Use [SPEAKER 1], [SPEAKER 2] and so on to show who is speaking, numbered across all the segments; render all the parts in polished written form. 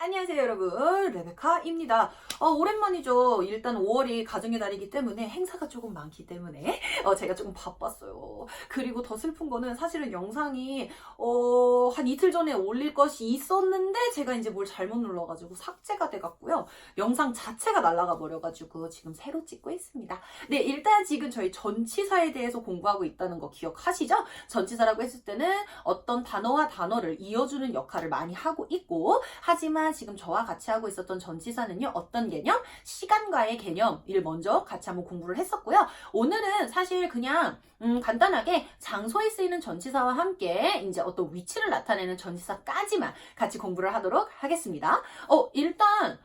[SPEAKER 1] 안녕하세요 여러분, 레베카입니다. 오랜만이죠. 일단 5월이 가정의 달이기 때문에 행사가 조금 많기 때문에 제가 조금 바빴어요. 그리고 더 슬픈 거는 사실은 영상이 한 이틀 전에 올릴 것이 있었는데 제가 이제 뭘 잘못 눌러가지고 삭제가 돼갔고요. 영상 자체가 날아가 버려가지고 지금 새로 찍고 있습니다. 네, 일단 지금 저희 전치사에 대해서 공부하고 있다는 거 기억하시죠? 전치사라고 했을 때는 어떤 단어와 단어를 이어주는 역할을 많이 하고 있고, 하지만 지금 저와 같이 하고 있었던 전치사는요, 어떤 개념? 시간과의 개념을 먼저 같이 한번 공부를 했었고요. 오늘은 사실 그냥 간단하게 장소에 쓰이는 전치사와 함께 이제 어떤 위치를 나타내는 전치사까지만 같이 공부를 하도록 하겠습니다. 일단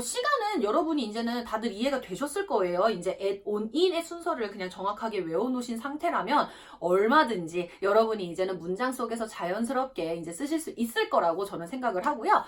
[SPEAKER 1] 시간은 여러분이 이제는 다들 이해가 되셨을 거예요. 이제 at, on, in의 순서를 그냥 정확하게 외워놓으신 상태라면 얼마든지 여러분이 이제는 문장 속에서 자연스럽게 이제 쓰실 수 있을 거라고 저는 생각을 하고요.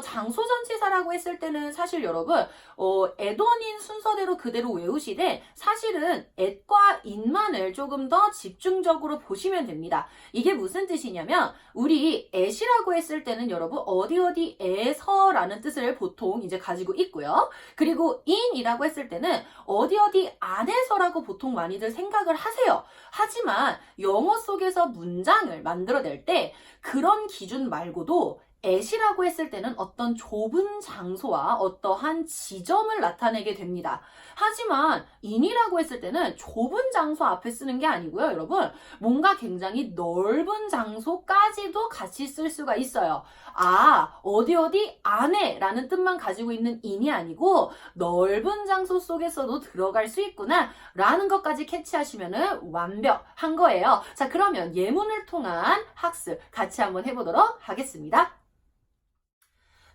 [SPEAKER 1] 장소 전치사라고 했을 때는 사실 여러분, at, on, in 순서대로 그대로 외우시되 사실은 at과 in만을 조금 더 집중적으로 보시면 됩니다. 이게 무슨 뜻이냐면 우리 at이라고 했을 때는 여러분 어디에서라는 뜻을 보통 이제 가지고 있고요. 그리고 in이라고 했을 때는 어디 안에서라고 보통 많이들 생각을 하세요. 하지만 영어 속에서 문장을 만들어낼 때 그런 기준 말고도 at이라고 했을 때는 어떤 좁은 장소와 어떠한 지점을 나타내게 됩니다. 하지만 in이라고 했을 때는 좁은 장소 앞에 쓰는 게 아니고요, 여러분. 뭔가 굉장히 넓은 장소까지도 같이 쓸 수가 있어요. 어디 안에 라는 뜻만 가지고 있는 in이 아니고 넓은 장소 속에서도 들어갈 수 있구나 라는 것까지 캐치하시면 완벽한 거예요. 자, 그러면 예문을 통한 학습 같이 한번 해보도록 하겠습니다.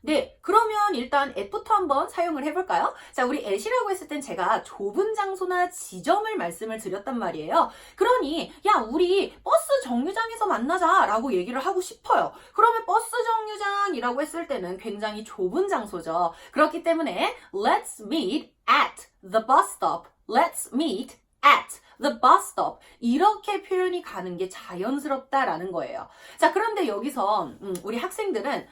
[SPEAKER 1] 네, 그러면 일단 at부터 한번 사용을 해볼까요? 자, 우리 at이라고 했을 땐 제가 좁은 장소나 지점을 말씀을 드렸단 말이에요. 그러니 야, 우리 버스 정류장에서 만나자 라고 얘기를 하고 싶어요. 그러면 버스 정류장이라고 했을 때는 굉장히 좁은 장소죠. 그렇기 때문에 let's meet at the bus stop. Let's meet at the bus stop. 이렇게 표현이 가는 게 자연스럽다라는 거예요. 자, 그런데 여기서 우리 학생들은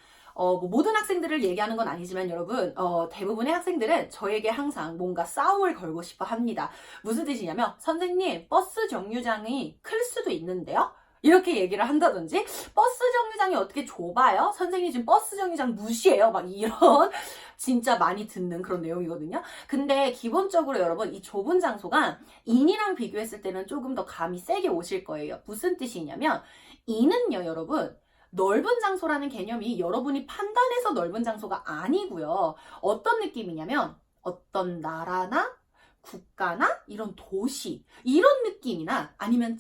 [SPEAKER 1] 모든 학생들을 얘기하는 건 아니지만 여러분, 대부분의 학생들은 저에게 항상 뭔가 싸움을 걸고 싶어 합니다. 무슨 뜻이냐면, 선생님, 버스 정류장이 클 수도 있는데요? 이렇게 얘기를 한다든지, 버스 정류장이 어떻게 좁아요? 선생님 지금 버스 정류장 무시해요? 막 이런 진짜 많이 듣는 그런 내용이거든요. 근데 기본적으로 여러분, 이 좁은 장소가 in이랑 비교했을 때는 조금 더 감이 세게 오실 거예요. 무슨 뜻이냐면, in은요, 여러분, 넓은 장소라는 개념이 여러분이 판단해서 넓은 장소가 아니고요. 어떤 느낌이냐면 어떤 나라나 국가나 이런 도시 이런 느낌이나 아니면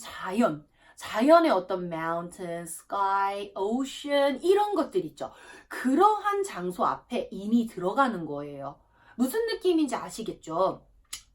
[SPEAKER 1] 자연의 어떤 mountain, sky, ocean 이런 것들 있죠. 그러한 장소 앞에 in이 들어가는 거예요. 무슨 느낌인지 아시겠죠?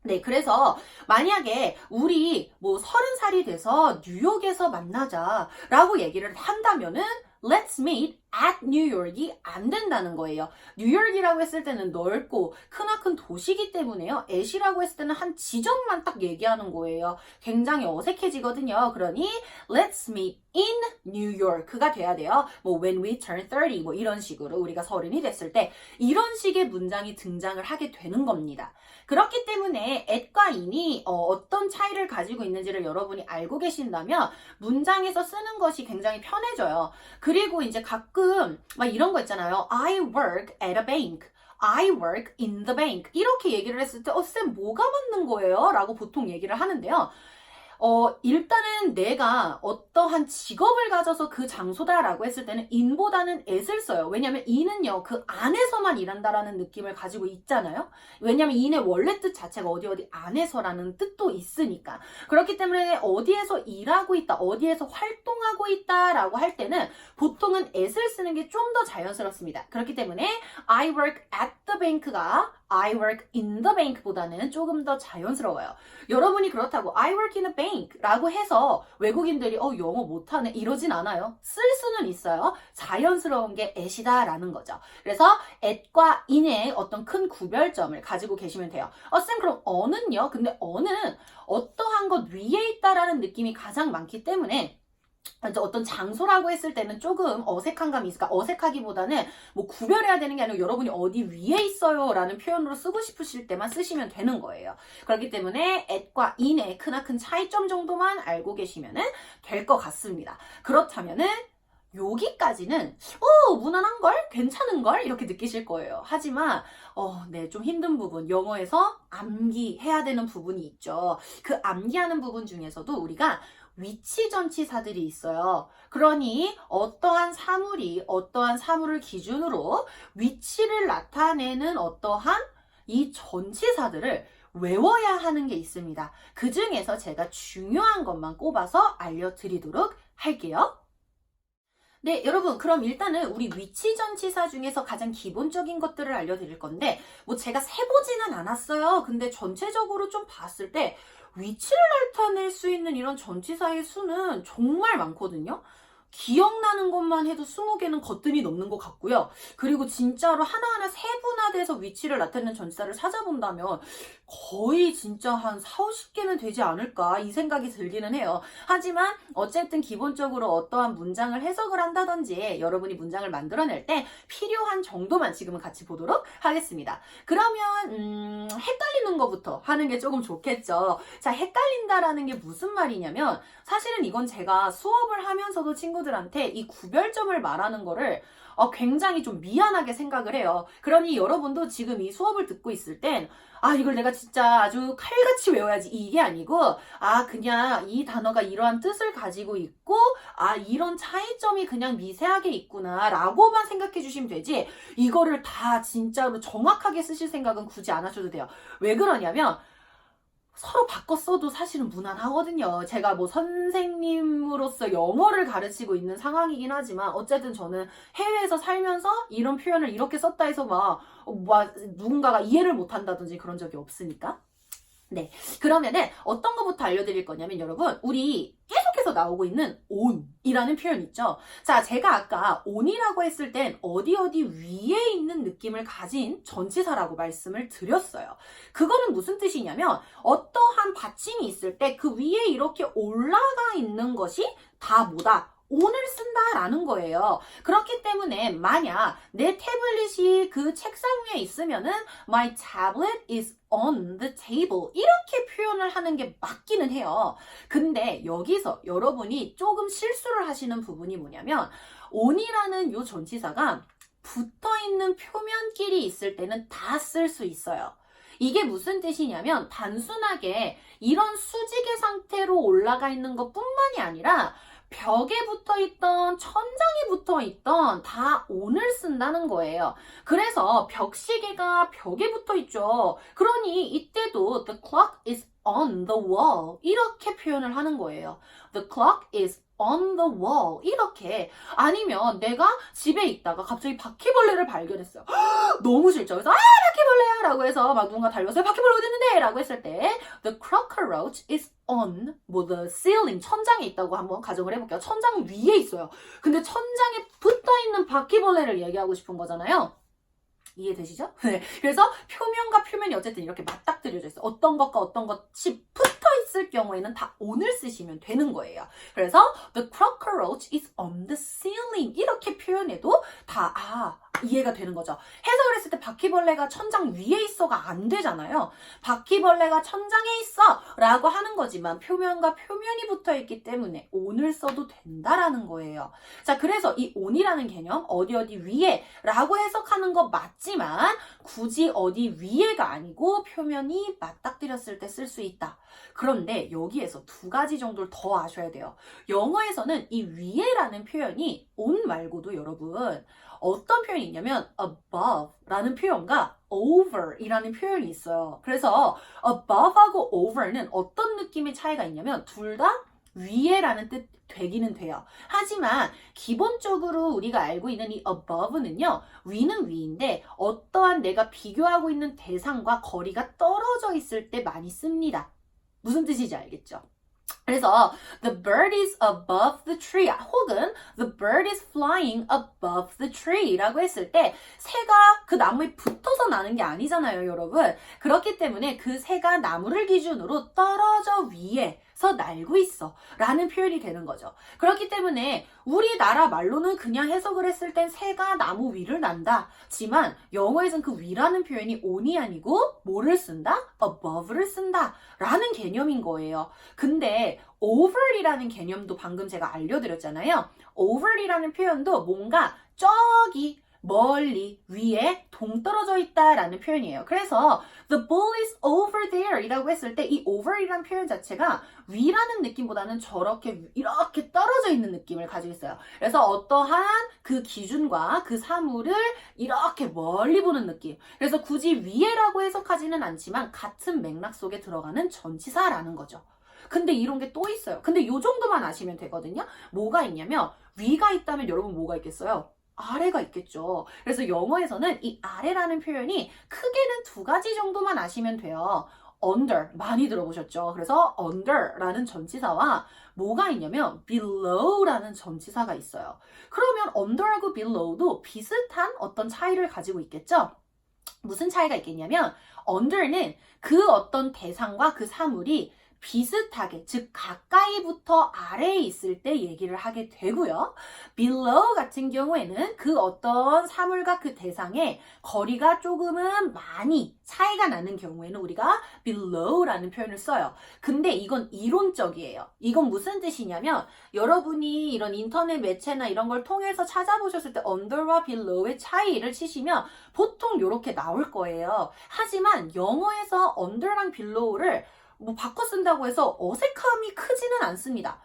[SPEAKER 1] 네, 그래서 만약에 우리 30살이 돼서 뉴욕에서 만나자 라고 얘기를 한다면은 let's meet at New York이 안 된다는 거예요. 뉴욕이라고 했을 때는 넓고 크나큰 도시이기 때문에요. at이라고 했을 때는 한 지점만 딱 얘기하는 거예요. 굉장히 어색해지거든요. 그러니 let's meet in New York가 돼야 돼요. when we turn 30 이런 식으로 우리가 30이 됐을 때 이런 식의 문장이 등장을 하게 되는 겁니다. 그렇기 때문에 at과 in이 어떤 차이를 가지고 있는지를 여러분이 알고 계신다면 문장에서 쓰는 것이 굉장히 편해져요. 그리고 이제 가끔 막 이런 거 있잖아요. I work at a bank. I work in the bank. 이렇게 얘기를 했을 때 쌤 뭐가 맞는 거예요? 라고 보통 얘기를 하는데요. 일단은 내가 어떠한 직업을 가져서 그 장소다라고 했을 때는 in보다는 at을 써요. 왜냐면 in은요, 그 안에서만 일한다라는 느낌을 가지고 있잖아요. 왜냐면 in의 원래 뜻 자체가 어디 안에서라는 뜻도 있으니까. 그렇기 때문에 어디에서 일하고 있다, 어디에서 활동하고 있다라고 할 때는 보통은 at을 쓰는 게 좀 더 자연스럽습니다. 그렇기 때문에 I work at the bank가 I work in the bank 보다는 조금 더 자연스러워요. 여러분이 그렇다고 I work in a bank 라고 해서 외국인들이 영어 못하네 이러진 않아요. 쓸 수는 있어요. 자연스러운 게 at이다 라는 거죠. 그래서 at과 in의 어떤 큰 구별점을 가지고 계시면 돼요. 쌤 그럼 어는요? 근데 어는 어떠한 것 위에 있다라는 느낌이 가장 많기 때문에 이제 어떤 장소라고 했을 때는 조금 어색한 감이 있으니까 어색하기보다는 뭐 구별해야 되는 게 아니고 여러분이 어디 위에 있어요 라는 표현으로 쓰고 싶으실 때만 쓰시면 되는 거예요. 그렇기 때문에 at과 in의 크나큰 차이점 정도만 알고 계시면 될 것 같습니다. 그렇다면은 여기까지는 무난한걸? 괜찮은걸? 이렇게 느끼실 거예요. 하지만 네, 좀 힘든 부분, 영어에서 암기해야 되는 부분이 있죠. 그 암기하는 부분 중에서도 우리가 위치 전치사들이 있어요. 그러니 어떠한 사물을 기준으로 위치를 나타내는 어떠한 이 전치사들을 외워야 하는 게 있습니다. 그 중에서 제가 중요한 것만 꼽아서 알려드리도록 할게요. 네, 여러분, 그럼 일단은 우리 위치 전치사 중에서 가장 기본적인 것들을 알려드릴 건데, 뭐 제가 세보지는 않았어요. 근데 전체적으로 좀 봤을 때 위치를 나타낼 수 있는 이런 전치사의 수는 정말 많거든요. 기억나는 것만 해도 20개는 거뜬히 넘는 것 같고요. 그리고 진짜로 하나하나 세분화돼서 위치를 나타내는 전치사를 찾아본다면 거의 진짜 한 4, 50개는 되지 않을까 이 생각이 들기는 해요. 하지만 어쨌든 기본적으로 어떠한 문장을 해석을 한다든지 여러분이 문장을 만들어낼 때 필요한 정도만 지금은 같이 보도록 하겠습니다. 그러면 헷갈리는 것부터 하는 게 조금 좋겠죠. 자, 헷갈린다라는 게 무슨 말이냐면 사실은 이건 제가 수업을 하면서도 친구들한테 이 구별점을 말하는 거를 굉장히 좀 미안하게 생각을 해요. 그러니 여러분도 지금 이 수업을 듣고 있을 땐 이걸 내가 진짜 아주 칼같이 외워야지 이게 아니고 그냥 이 단어가 이러한 뜻을 가지고 있고 이런 차이점이 그냥 미세하게 있구나 라고만 생각해 주시면 되지 이거를 다 진짜로 정확하게 쓰실 생각은 굳이 안 하셔도 돼요. 왜 그러냐면 서로 바꿔 써도 사실은 무난하거든요. 제가 뭐 선생님으로서 영어를 가르치고 있는 상황이긴 하지만 어쨌든 저는 해외에서 살면서 이런 표현을 이렇게 썼다 해서 누군가가 이해를 못한다든지 그런 적이 없으니까. 네, 그러면은 어떤 것부터 알려드릴 거냐면 여러분 우리 계속해서 나오고 있는 on이라는 표현 있죠. 자, 제가 아까 on이라고 했을 땐 어디 위에 있는 느낌을 가진 전치사라고 말씀을 드렸어요. 그거는 무슨 뜻이냐면 어떠한 받침이 있을 때 그 위에 이렇게 올라가 있는 것이 다 뭐다? on을 쓴다라는 거예요. 그렇기 때문에 만약 내 태블릿이 그 책상 위에 있으면은 my tablet is on the table 이렇게 표현을 하는 게 맞기는 해요. 근데 여기서 여러분이 조금 실수를 하시는 부분이 뭐냐면 on이라는 요 전치사가 붙어있는 표면끼리 있을 때는 다 쓸 수 있어요. 이게 무슨 뜻이냐면 단순하게 이런 수직의 상태로 올라가 있는 것뿐만이 아니라 벽에 붙어있던 천장에 붙어있던 다 on을 쓴다는 거예요. 그래서 벽시계가 벽에 붙어있죠. 그러니 이때도 the clock is on the wall 이렇게 표현을 하는 거예요. The clock is on the wall 이렇게 아니면 내가 집에 있다가 갑자기 바퀴벌레를 발견했어요. 너무 싫죠. 그래서 바퀴벌레야 라고 해서 막 누군가 달려서 바퀴벌레 어디 있는데? 라고 했을 때 the cockroach is on the ceiling 천장에 있다고 한번 가정을 해볼게요. 천장 위에 있어요. 근데 천장에 붙어있는 바퀴벌레를 얘기하고 싶은 거잖아요. 이해되시죠? 네. 그래서 표면과 표면이 어쨌든 이렇게 맞닥뜨려져 있어요. 어떤 것과 어떤 것이 붙어 있을 경우에는 다 on을 쓰시면 되는 거예요. 그래서 the cockroach is on the ceiling 이렇게 표현해도 다 이해가 되는 거죠. 해석을 했을 때 바퀴벌레가 천장 위에 있어가 안 되잖아요. 바퀴벌레가 천장에 있어 라고 하는 거지만 표면과 표면이 붙어 있기 때문에 on을 써도 된다라는 거예요. 자, 그래서 이 on이라는 개념 어디 위에 라고 해석하는 거 맞지만 굳이 어디 위에가 아니고 표면이 맞닥뜨렸을 때 쓸 수 있다. 그런데 여기에서 두 가지 정도를 더 아셔야 돼요. 영어에서는 이 위에라는 표현이 on 말고도 여러분 어떤 표현이 있냐면 above라는 표현과 over이라는 표현이 있어요. 그래서 above하고 over는 어떤 느낌의 차이가 있냐면 둘 다 위에라는 뜻 되기는 돼요. 하지만 기본적으로 우리가 알고 있는 이 above는요. 위는 위인데 어떠한 내가 비교하고 있는 대상과 거리가 떨어져 있을 때 많이 씁니다. 무슨 뜻인지 알겠죠? 그래서 the bird is above the tree 혹은 the bird is flying above the tree 라고 했을 때 새가 그 나무에 붙어서 나는 게 아니잖아요, 여러분. 그렇기 때문에 그 새가 나무를 기준으로 떨어져 위에서 날고 있어 라는 표현이 되는 거죠. 그렇기 때문에 우리나라 말로는 그냥 해석을 했을 땐 새가 나무 위를 난다. 지만 영어에선 그 위라는 표현이 on이 아니고 뭐를 쓴다? above를 쓴다 라는 개념인 거예요. 근데 over이라는 개념도 방금 제가 알려드렸잖아요. over이라는 표현도 뭔가 저기 멀리 위에 동떨어져 있다라는 표현이에요. 그래서 the ball is over there 이라고 했을 때 이 over이라는 표현 자체가 위라는 느낌보다는 저렇게 이렇게 떨어져 있는 느낌을 가지고 있어요. 그래서 어떠한 그 기준과 그 사물을 이렇게 멀리 보는 느낌. 그래서 굳이 위에라고 해석하지는 않지만 같은 맥락 속에 들어가는 전치사라는 거죠. 근데 이런 게 또 있어요. 근데 요 정도만 아시면 되거든요. 뭐가 있냐면 위가 있다면 여러분 뭐가 있겠어요? 아래가 있겠죠. 그래서 영어에서는 이 아래라는 표현이 크게는 두 가지 정도만 아시면 돼요. under 많이 들어보셨죠? 그래서 under라는 전치사와 뭐가 있냐면 below라는 전치사가 있어요. 그러면 under하고 below도 비슷한 어떤 차이를 가지고 있겠죠? 무슨 차이가 있겠냐면 under는 그 어떤 대상과 그 사물이 비슷하게, 즉 가까이부터 아래에 있을 때 얘기를 하게 되고요. below 같은 경우에는 그 어떤 사물과 그 대상의 거리가 조금은 많이 차이가 나는 경우에는 우리가 below라는 표현을 써요. 근데 이건 이론적이에요. 이건 무슨 뜻이냐면 여러분이 이런 인터넷 매체나 이런 걸 통해서 찾아보셨을 때 under와 below의 차이를 치시면 보통 이렇게 나올 거예요. 하지만 영어에서 under랑 below를 뭐 바꿔 쓴다고 해서 어색함이 크지는 않습니다.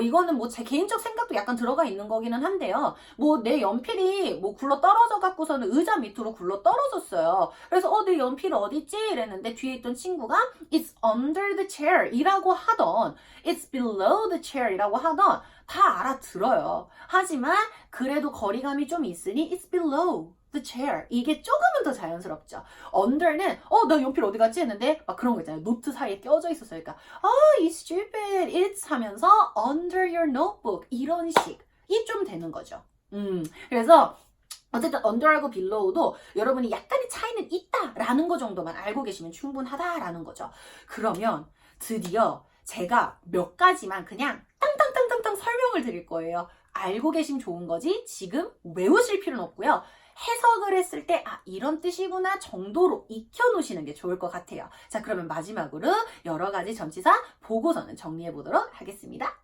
[SPEAKER 1] 이거는 뭐 제 개인적 생각도 약간 들어가 있는 거기는 한데요. 뭐 내 연필이 뭐 굴러 떨어져 갖고서는 의자 밑으로 굴러 떨어졌어요. 그래서 내 연필 어딨지? 이랬는데 뒤에 있던 친구가 It's under the chair 이라고 하던 It's below the chair 이라고 하던 다 알아들어요. 하지만 그래도 거리감이 좀 있으니 It's below the chair. 이게 조금은 더 자연스럽죠. under는 나 연필 어디 갔지 했는데 막 그런 거 있잖아요. 노트 사이에 껴져 있었어요. 그러니까 you stupid, it's 하면서 under your notebook 이런 식이 좀 되는 거죠. 그래서 어쨌든 under하고 below도 여러분이 약간의 차이는 있다라는 거 정도만 알고 계시면 충분하다라는 거죠. 그러면 드디어 제가 몇 가지만 그냥 땅땅땅땅땅 설명을 드릴 거예요. 알고 계시면 좋은 거지 지금 외우실 필요는 없고요. 해석을 했을 때 이런 뜻이구나 정도로 익혀놓으시는 게 좋을 것 같아요. 자, 그러면 마지막으로 여러 가지 전치사 보고서는 정리해 보도록 하겠습니다.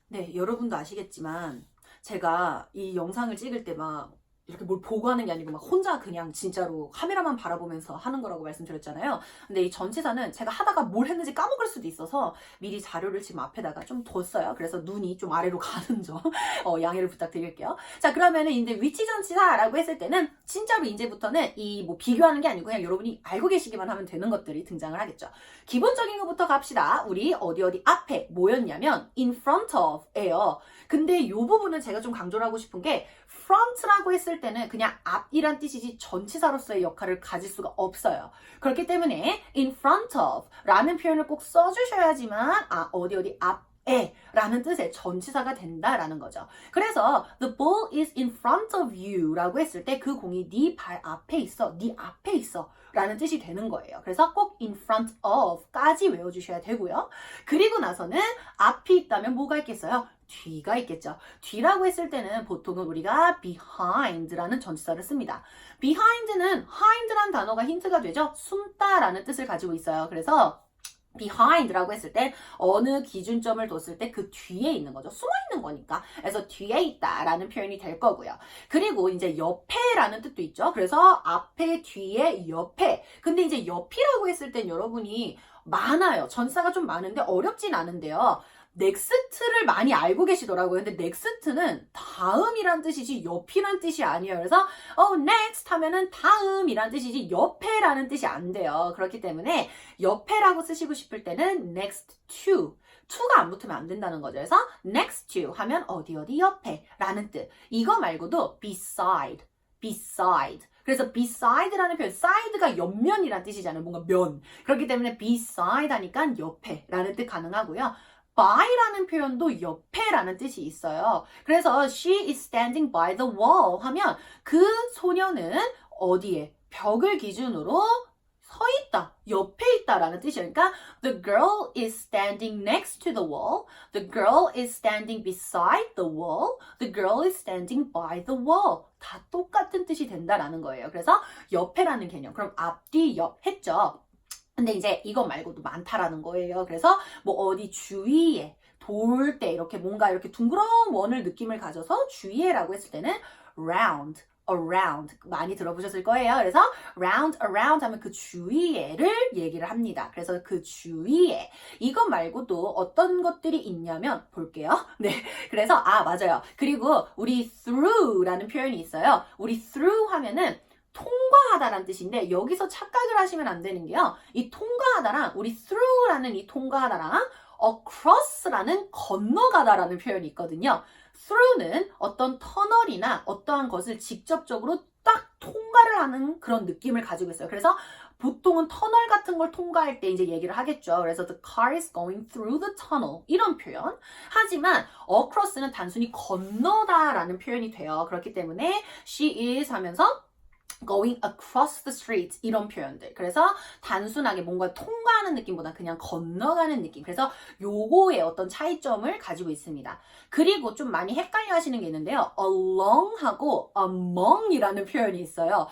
[SPEAKER 1] 네, 여러분도 아시겠지만 제가 이 영상을 찍을 때 막 이렇게 뭘 보고 하는 게 아니고 막 혼자 그냥 진짜로 카메라만 바라보면서 하는 거라고 말씀드렸잖아요. 근데 이 전치사는 제가 하다가 뭘 했는지 까먹을 수도 있어서 미리 자료를 지금 앞에다가 좀 뒀어요. 그래서 눈이 좀 아래로 가는 점 양해를 부탁드릴게요. 자, 그러면은 이제 위치 전치사라고 했을 때는 진짜로 이제부터는 이 뭐 비교하는 게 아니고 그냥 여러분이 알고 계시기만 하면 되는 것들이 등장을 하겠죠. 기본적인 것부터 갑시다. 우리 어디 앞에 뭐였냐면 in front of예요. 근데 이 부분은 제가 좀 강조를 하고 싶은 게 front라고 했을 때는 그냥 앞이란 뜻이지 전치사로서의 역할을 가질 수가 없어요. 그렇기 때문에 in front of 라는 표현을 꼭 써주셔야지만 어디 앞에 라는 뜻의 전치사가 된다라는 거죠. 그래서 the ball is in front of you 라고 했을 때 그 공이 네 발 앞에 있어, 네 앞에 있어 라는 뜻이 되는 거예요. 그래서 꼭 in front of 까지 외워주셔야 되고요. 그리고 나서는 앞이 있다면 뭐가 있겠어요? 뒤가 있겠죠. 뒤라고 했을 때는 보통은 우리가 behind라는 전치사를 씁니다. behind는 hind라는 단어가 힌트가 되죠. 숨다라는 뜻을 가지고 있어요. 그래서 behind라고 했을 때 어느 기준점을 뒀을 때 그 뒤에 있는 거죠. 숨어 있는 거니까. 그래서 뒤에 있다라는 표현이 될 거고요. 그리고 이제 옆에라는 뜻도 있죠. 그래서 앞에, 뒤에, 옆에. 근데 이제 옆이라고 했을 땐 여러분이 많아요. 전치사가 좀 많은데 어렵진 않은데요. 넥스트를 많이 알고 계시더라고요. 근데 넥스트는 다음이란 뜻이지 옆이란 뜻이 아니에요. 그래서 next 하면은 다음이란 뜻이지 옆에라는 뜻이 안 돼요. 그렇기 때문에 옆에라고 쓰시고 싶을 때는 next to to가 안 붙으면 안 된다는 거죠. 그래서 next to 하면 어디 옆에 라는 뜻. 이거 말고도 beside beside. 그래서 beside라는 표현, side가 옆면이라는 뜻이잖아요. 뭔가 면. 그렇기 때문에 beside 하니까 옆에라는 뜻 가능하고요. by라는 표현도 옆에라는 뜻이 있어요. 그래서 she is standing by the wall 하면 그 소녀는 어디에? 벽을 기준으로 서 있다, 옆에 있다라는 뜻이에요. 그러니까 the girl is standing next to the wall, the girl is standing beside the wall, the girl is standing by the wall. 다 똑같은 뜻이 된다라는 거예요. 그래서 옆에라는 개념, 그럼 앞뒤 옆 했죠. 근데 이제 이거 말고도 많다라는 거예요. 그래서 뭐 어디 주위에 돌 때 이렇게 뭔가 이렇게 둥그런 원을 느낌을 가져서 주위에라고 했을 때는 round, around 많이 들어보셨을 거예요. 그래서 round, around 하면 그 주위에를 얘기를 합니다. 그래서 그 주위에 이거 말고도 어떤 것들이 있냐면 볼게요. 네, 그래서 맞아요. 그리고 우리 through라는 표현이 있어요. 우리 through 하면은 통과하다라는 뜻인데 여기서 착각을 하시면 안 되는 게요. 이 통과하다랑 우리 through라는 이 통과하다랑 across라는 건너가다라는 표현이 있거든요. through는 어떤 터널이나 어떠한 것을 직접적으로 딱 통과를 하는 그런 느낌을 가지고 있어요. 그래서 보통은 터널 같은 걸 통과할 때 이제 얘기를 하겠죠. 그래서 the car is going through the tunnel 이런 표현. 하지만 across는 단순히 건너다라는 표현이 돼요. 그렇기 때문에 she is 하면서 going across the street 이런 표현들. 그래서 단순하게 뭔가 통과하는 느낌보다 그냥 건너가는 느낌. 그래서 요거의 어떤 차이점을 가지고 있습니다. 그리고 좀 많이 헷갈려 하시는 게 있는데요. along하고 among이라는 표현이 있어요.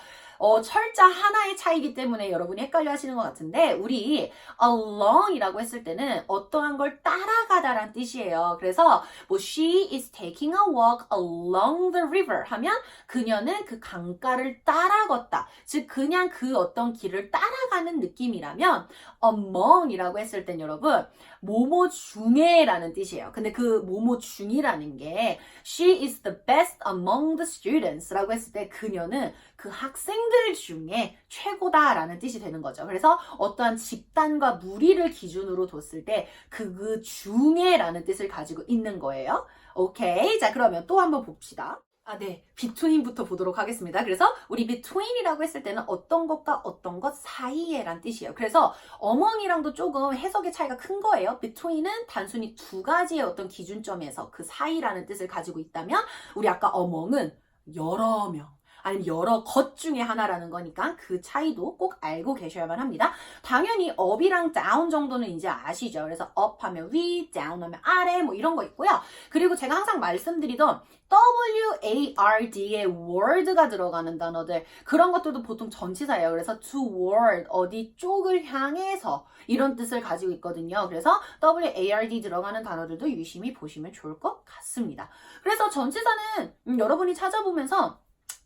[SPEAKER 1] 철자 하나의 차이기 때문에 여러분이 헷갈려 하시는 것 같은데 우리 along이라고 했을 때는 어떠한 걸 따라가다란 뜻이에요. 그래서 뭐 she is taking a walk along the river 하면 그녀는 그 강가를 따라 걷다. 즉 그냥 그 어떤 길을 따라가는 느낌이라면 among이라고 했을 땐 여러분 뭐뭐 중에라는 뜻이에요. 근데 그 뭐뭐 중이라는 게 she is the best among the students 라고 했을 때 그녀는 그 학생들 중에 최고다라는 뜻이 되는 거죠. 그래서 어떠한 집단과 무리를 기준으로 뒀을 때 그 중에라는 뜻을 가지고 있는 거예요. 오케이. 자, 그러면 또 한번 봅시다. 네. between부터 보도록 하겠습니다. 그래서 우리 between이라고 했을 때는 어떤 것과 어떤 것 사이에란 뜻이에요. 그래서 among이랑도 조금 해석의 차이가 큰 거예요. between은 단순히 두 가지의 어떤 기준점에서 그 사이라는 뜻을 가지고 있다면 우리 아까 among은 여러 명 아니면 여러 것 중에 하나라는 거니까 그 차이도 꼭 알고 계셔야만 합니다. 당연히 up이랑 down 정도는 이제 아시죠. 그래서 up 하면 위, down 하면 아래 뭐 이런 거 있고요. 그리고 제가 항상 말씀드리던 WARD의 word가 들어가는 단어들 그런 것들도 보통 전치사예요. 그래서 toward 어디 쪽을 향해서 이런 뜻을 가지고 있거든요. 그래서 WARD 들어가는 단어들도 유심히 보시면 좋을 것 같습니다. 그래서 전치사는 여러분이 찾아보면서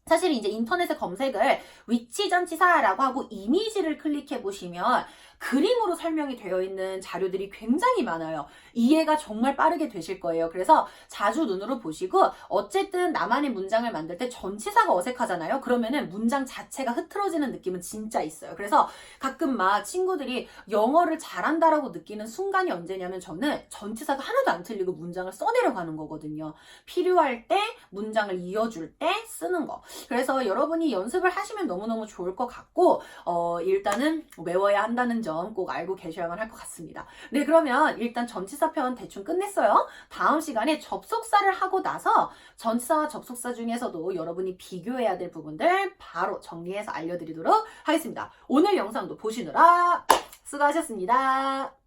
[SPEAKER 1] 사실 이제 인터넷에 검색을 위치 전치사라고 하고 이미지를 클릭해 보시면 그림으로 설명이 되어 있는 자료들이 굉장히 많아요. 이해가 정말 빠르게 되실 거예요. 그래서 자주 눈으로 보시고 어쨌든 나만의 문장을 만들 때 전치사가 어색하잖아요. 그러면은 문장 자체가 흐트러지는 느낌은 진짜 있어요. 그래서 가끔 막 친구들이 영어를 잘한다라고 느끼는 순간이 언제냐면 저는 전치사가 하나도 안 틀리고 문장을 써내려가는 거거든요. 필요할 때 문장을 이어줄 때 쓰는 거. 그래서 여러분이 연습을 하시면 너무너무 좋을 것 같고 일단은 외워야 한다는 점 꼭 알고 계셔야만 할 것 같습니다. 네, 그러면 일단 전치사 편 대충 끝냈어요. 다음 시간에 접속사를 하고 나서 전치사와 접속사 중에서도 여러분이 비교해야 될 부분들 바로 정리해서 알려드리도록 하겠습니다. 오늘 영상도 보시느라 수고하셨습니다.